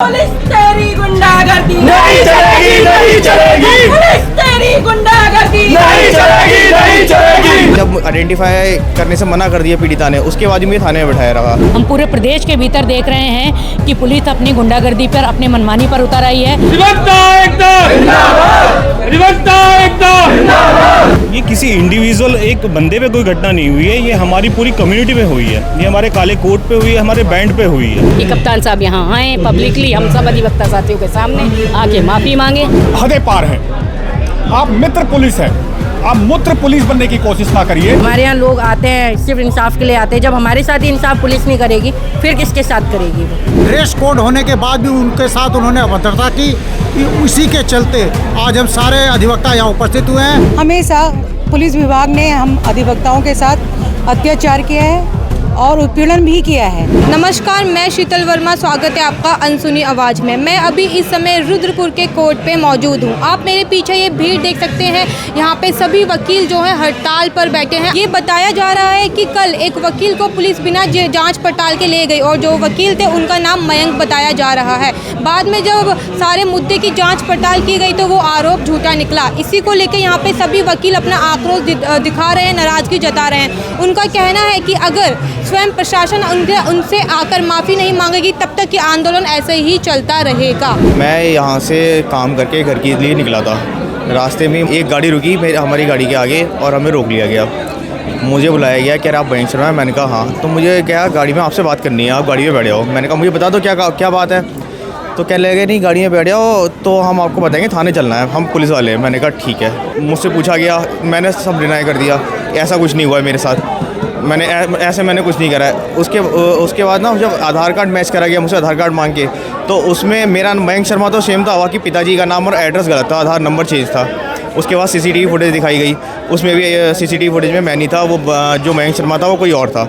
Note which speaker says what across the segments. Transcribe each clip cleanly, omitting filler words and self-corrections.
Speaker 1: Police तेरी गुंडागर्दी
Speaker 2: नहीं चलेगी, नहीं चलेगी।
Speaker 1: पुलिस तेरी गुंडागर्दी
Speaker 2: नहीं चलेगी, नहीं चलेगी।
Speaker 3: जब आइडेंटिफाई करने से मना कर दिया पीड़िता ने, उसके बाद भी थाने में बिठाया रहा।
Speaker 4: हम पूरे प्रदेश के भीतर देख रहे हैं कि पुलिस अपनी गुंडागर्दी पर, अपने मनमानी पर उतर आई है।
Speaker 5: ये किसी इंडिविजुअल एक बंदे पे कोई घटना नहीं हुई है, ये हमारी पूरी कम्युनिटी पे हुई है, ये हमारे काले कोट पे हुई है, हमारे बैंड पे हुई है।
Speaker 4: कि कप्तान साहब यहाँ आए, पब्लिकली हम सब अधिवक्ता साथियों के सामने आके माफी मांगे।
Speaker 6: हदें पार है। आप मित्र पुलिस है, आप मूत्र पुलिस बनने की कोशिश ना करिए।
Speaker 7: हमारे यहाँ लोग आते हैं सिर्फ इंसाफ के लिए आते हैं। जब हमारे साथ ही इंसाफ पुलिस नहीं करेगी फिर किसके साथ करेगी वो?
Speaker 8: ड्रेस कोड होने के बाद भी उनके साथ उन्होंने अभद्रता की, उसी के चलते आज हम सारे अधिवक्ता यहाँ उपस्थित हुए हैं।
Speaker 9: हमेशा पुलिस विभाग ने हम अधिवक्ताओं के साथ अत्याचार किया है और उत्पीड़न भी किया है।
Speaker 10: नमस्कार, मैं शीतल वर्मा, स्वागत है आपका अनसुनी आवाज़ में। मैं अभी इस समय रुद्रपुर के कोर्ट पे मौजूद हूँ। आप मेरे पीछे ये भीड़ देख सकते हैं। यहाँ पे सभी वकील जो है हड़ताल पर बैठे हैं। ये बताया जा रहा है कि कल एक वकील को पुलिस बिना जांच पड़ताल के ले गई और जो वकील थे उनका नाम मयंक बताया जा रहा है। बाद में जब सारे मुद्दे की जाँच पड़ताल की गई तो वो आरोप झूठा निकला। इसी को लेकर यहाँ पे सभी वकील अपना आक्रोश दिखा रहे हैं, नाराजगी जता रहे हैं। उनका कहना है कि अगर स्वयं प्रशासन उनसे आकर माफ़ी नहीं मांगेगी तब तक ये आंदोलन ऐसे ही चलता रहेगा।
Speaker 3: मैं यहाँ से काम करके घर के लिए निकला था। रास्ते में एक गाड़ी रुकी हमारी गाड़ी के आगे और हमें रोक लिया गया। मुझे बुलाया गया, कह रहा आप मयंक शर्मा है? मैंने कहा हाँ। तो मुझे क्या गाड़ी में आपसे बात करनी है, आप गाड़ी में बैठ जाओ। मैंने कहा मुझे बता दो क्या बात है। तो कह लगे नहीं गाड़ी में बैठ जाओ तो हम आपको बताएंगे, थाने चलना है, हम पुलिस वाले हैं। मैंने कहा ठीक है। मुझसे पूछा गया, मैंने सब डिनाई कर दिया, ऐसा कुछ नहीं हुआ है मेरे साथ, मैंने कुछ नहीं करा है। उसके बाद ना जब आधार कार्ड मैच करा गया मुझसे आधार कार्ड मांग के, तो उसमें मेरा मयंक शर्मा तो सेम था, हुआ कि पिताजी का नाम और एड्रेस गलत था, आधार नंबर चेंज था। उसके बाद सीसीटीवी फुटेज दिखाई गई, उसमें भी सीसीटीवी फुटेज में मैं नहीं था, वो जो मयंक शर्मा था वो कोई और था।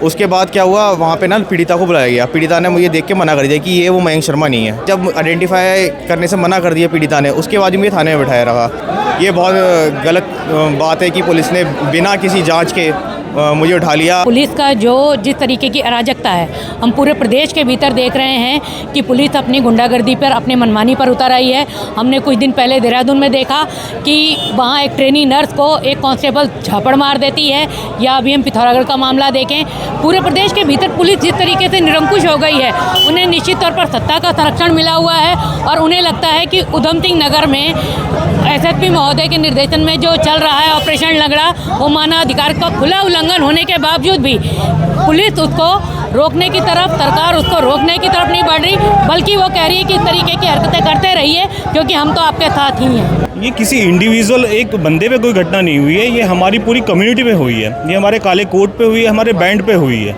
Speaker 3: उसके बाद क्या हुआ, वहाँ पे ना पीड़िता को बुलाया गया। पीड़िता ने मुझे देख के मना कर दिया कि ये वो मयंक शर्मा नहीं है। जब आइडेंटिफाई करने से मना कर दिया पीड़िता ने, उसके बाद भी थाने में बिठाया रहा। ये बहुत गलत बात है कि पुलिस ने बिना किसी जांच के मुझे उठा लिया।
Speaker 4: पुलिस का जो जिस तरीके की अराजकता है, हम पूरे प्रदेश के भीतर देख रहे हैं कि पुलिस अपनी गुंडागर्दी पर, अपने मनमानी पर उतर आई है। हमने कुछ दिन पहले देहरादून में देखा कि वहाँ एक ट्रेनी नर्स को एक कांस्टेबल झापड़ मार देती है, या अभी हम पिथौरागढ़ का मामला देखें। पूरे प्रदेश के भीतर पुलिस जिस तरीके से निरंकुश हो गई है, उन्हें निश्चित तौर पर सत्ता का संरक्षण मिला हुआ है और उन्हें लगता है कि उधम सिंह नगर में SSP महोदय के निर्देशन में जो चल रहा है ऑपरेशन लंगड़ा, वो मानवाधिकार का खुला उल्लंघन होने के बावजूद भी पुलिस उसको रोकने की तरफ, सरकार उसको रोकने की तरफ नहीं बढ़ रही, बल्कि वो कह रही है कि इस तरीके की हरकतें करते रहिए क्योंकि हम तो आपके साथ ही हैं।
Speaker 5: ये किसी इंडिविजुअल एक बंदे पे कोई घटना नहीं हुई है, ये हमारी पूरी कम्युनिटी पे हुई है, ये हमारे काले कोट पे हुई है, हमारे बैंड पे हुई है।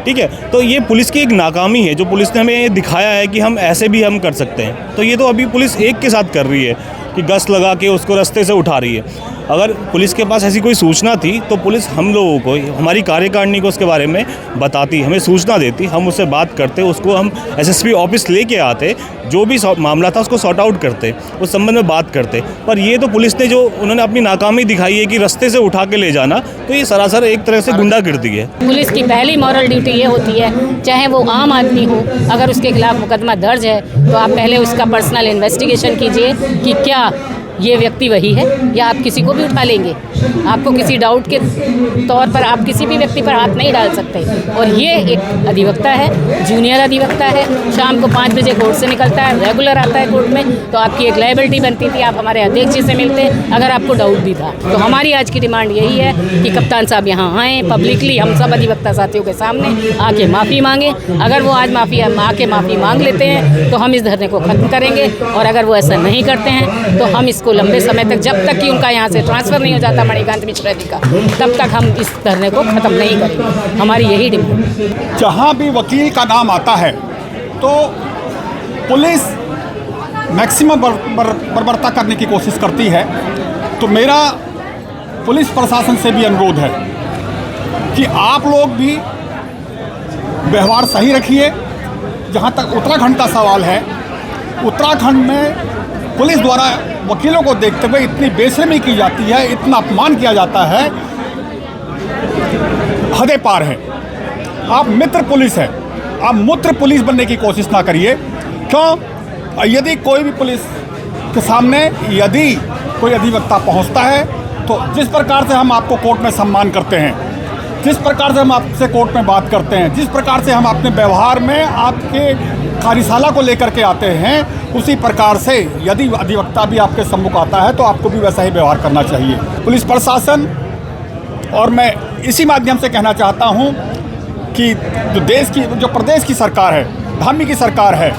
Speaker 5: ठीक है, तो ये पुलिस की एक नाकामी है जो पुलिस ने हमें दिखाया है कि हम ऐसे भी हम कर सकते हैं। तो ये तो अभी पुलिस एक के साथ कर रही है कि गश्त लगा के उसको रास्ते से उठा रही है। अगर पुलिस के पास ऐसी कोई सूचना थी तो पुलिस हम लोगों को, हमारी कार्यकारिणी को उसके बारे में बताती, हमें सूचना देती, हम उससे बात करते, उसको हम SSP ऑफिस लेके आते, जो भी मामला था उसको सॉर्ट आउट करते, उस संबंध में बात करते। पर ये तो पुलिस ने जो उन्होंने अपनी नाकामी दिखाई है कि रास्ते से उठा के ले जाना, तो ये सरासर एक तरह से गुंडागिर्दी है।
Speaker 4: पुलिस की पहली मॉरल ड्यूटी ये होती है, चाहे वो आम आदमी हो, अगर उसके खिलाफ मुकदमा दर्ज है तो आप पहले उसका पर्सनल इन्वेस्टिगेशन कीजिए कि क्या ये व्यक्ति वही है या आप किसी को भी उठा लेंगे। आपको किसी डाउट के तौर पर आप किसी भी व्यक्ति पर हाथ नहीं डाल सकते। और ये एक अधिवक्ता है, जूनियर अधिवक्ता है, शाम को 5 बजे कोर्ट से निकलता है, रेगुलर आता है कोर्ट में, तो आपकी एक लायबिलिटी बनती थी, आप हमारे अध्यक्ष जी से मिलते अगर आपको डाउट भी था। तो हमारी आज की डिमांड यही है कि कप्तान साहब यहाँ आएँ, पब्लिकली हम सब अधिवक्ता साथियों के सामने आके माफ़ी मांगें। अगर वो आज आके माफ़ी मांग लेते हैं तो हम इस धरने को ख़त्म करेंगे, और अगर वो ऐसा नहीं करते हैं तो हम इसको लंबे समय तक, जब तक कि उनका यहाँ से ट्रांसफ़र नहीं हो जाता मणिकांत मिश्रा जी का, तब तक हम इस धरने को ख़त्म नहीं करेंगे। हमारी यही डिमांड।
Speaker 6: जहाँ भी वकील का नाम आता है तो पुलिस मैक्सिमम बर्बरता करने की कोशिश करती है। तो मेरा पुलिस प्रशासन से भी अनुरोध है कि आप लोग भी व्यवहार सही रखिए। जहाँ तक उत्तराखंड का सवाल है, उत्तराखंड में पुलिस द्वारा वकीलों को देखते हुए इतनी बेशर्मी की जाती है, इतना अपमान किया जाता है, हदें पार है। आप मित्र पुलिस है, आप मूत्र पुलिस बनने की कोशिश ना करिए। क्यों? यदि कोई भी पुलिस के सामने यदि कोई अधिवक्ता पहुंचता है तो जिस प्रकार से हम आपको कोर्ट में सम्मान करते हैं, जिस प्रकार से हम आपसे कोर्ट में बात करते हैं, जिस प्रकार से हम अपने व्यवहार में आपके कार्यशाला को लेकर के आते हैं, उसी प्रकार से यदि अधिवक्ता भी आपके सम्मुख आता है तो आपको भी वैसा ही व्यवहार करना चाहिए। पुलिस प्रशासन, और मैं इसी माध्यम से कहना चाहता हूं कि जो प्रदेश की सरकार है, धामी की सरकार है,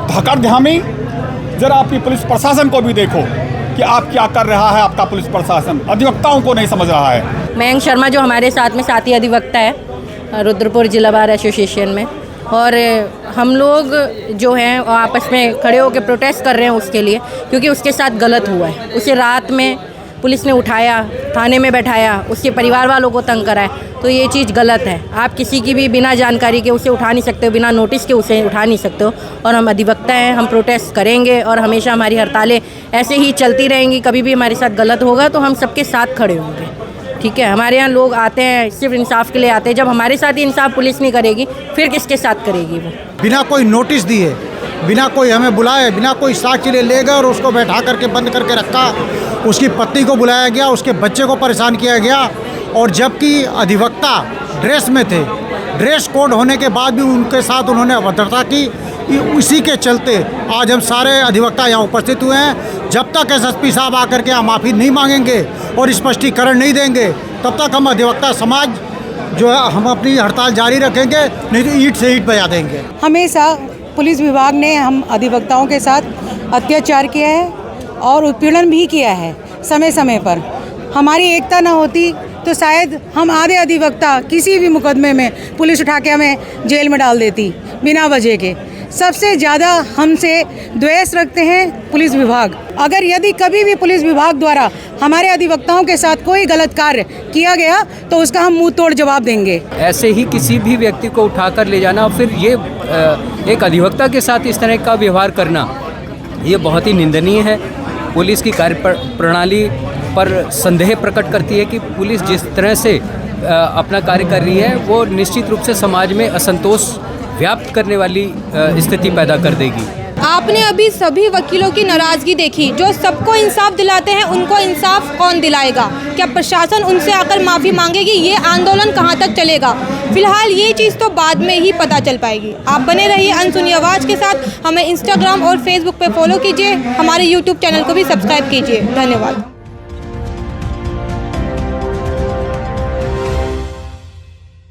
Speaker 6: धकर धामी, जरा अपनी पुलिस प्रशासन को भी देखो कि आप क्या कर रहा है। आपका पुलिस प्रशासन अधिवक्ताओं को नहीं समझ रहा है।
Speaker 7: मयंक शर्मा जो हमारे साथ में साथी अधिवक्ता है रुद्रपुर जिला बार एसोसिएशन में, और हम लोग जो हैं आपस में खड़े होकर प्रोटेस्ट कर रहे हैं उसके लिए, क्योंकि उसके साथ गलत हुआ है। उसे रात में पुलिस ने उठाया, थाने में बैठाया, उसके परिवार वालों को तंग कराया, तो ये चीज़ गलत है। आप किसी की भी बिना जानकारी के उसे उठा नहीं सकते हो, बिना नोटिस के उसे उठा नहीं सकते हो। और हम अधिवक्ता हैं, हम प्रोटेस्ट करेंगे और हमेशा हमारी हड़तालें ऐसे ही चलती रहेंगी। कभी भी हमारे साथ गलत होगा तो हम सबके साथ खड़े होंगे, ठीक है। हमारे यहाँ लोग आते हैं सिर्फ इंसाफ के लिए आते हैं। जब हमारे साथ ही इंसाफ पुलिस नहीं करेगी फिर किसके साथ करेगी वो?
Speaker 8: बिना कोई नोटिस दिए, बिना कोई हमें बुलाए, बिना कोई साक्ष्य ले गए और उसको बैठा करके बंद करके रखा। उसकी पत्नी को बुलाया गया, उसके बच्चे को परेशान किया गया, और जबकि अधिवक्ता ड्रेस में थे, ड्रेस कोड होने के बाद भी उनके साथ उन्होंने अभद्रता की। उसी के चलते आज हम सारे अधिवक्ता यहाँ उपस्थित हुए हैं। जब तक एसएसपी साहब आकर के यहाँ माफ़ी नहीं मांगेंगे और स्पष्टीकरण नहीं देंगे, तब तक हम अधिवक्ता समाज जो है हम अपनी हड़ताल जारी रखेंगे, नहीं तो ईंट से ईंट बजा देंगे।
Speaker 9: हमेशा पुलिस विभाग ने हम अधिवक्ताओं के साथ अत्याचार किया है और उत्पीड़न भी किया है समय समय पर। हमारी एकता न होती तो शायद हम आधे अधिवक्ता किसी भी मुकदमे में पुलिस उठा के हमें जेल में डाल देती बिना वजह के। सबसे ज़्यादा हमसे द्वेष रखते हैं पुलिस विभाग। अगर यदि कभी भी पुलिस विभाग द्वारा हमारे अधिवक्ताओं के साथ कोई गलत कार्य किया गया तो उसका हम मुंह तोड़ जवाब देंगे।
Speaker 11: ऐसे ही किसी भी व्यक्ति को उठाकर ले जाना और फिर ये एक अधिवक्ता के साथ इस तरह का व्यवहार करना, ये बहुत ही निंदनीय है। पुलिस की कार्य प्रणाली पर संदेह प्रकट करती है कि पुलिस जिस तरह से अपना कार्य कर रही है वो निश्चित रूप से समाज में असंतोष व्याप्त करने वाली स्थिति पैदा कर देगी।
Speaker 10: आपने अभी सभी वकीलों की नाराज़गी देखी। जो सबको इंसाफ दिलाते हैं उनको इंसाफ कौन दिलाएगा? क्या प्रशासन उनसे आकर माफ़ी मांगेगी? ये आंदोलन कहाँ तक चलेगा? फिलहाल ये चीज़ तो बाद में ही पता चल पाएगी। आप बने रहिए अनसुनी आवाज़ के साथ। हमें इंस्टाग्राम और फेसबुक पे फॉलो कीजिए, हमारे यूट्यूब चैनल को भी सब्सक्राइब कीजिए। धन्यवाद।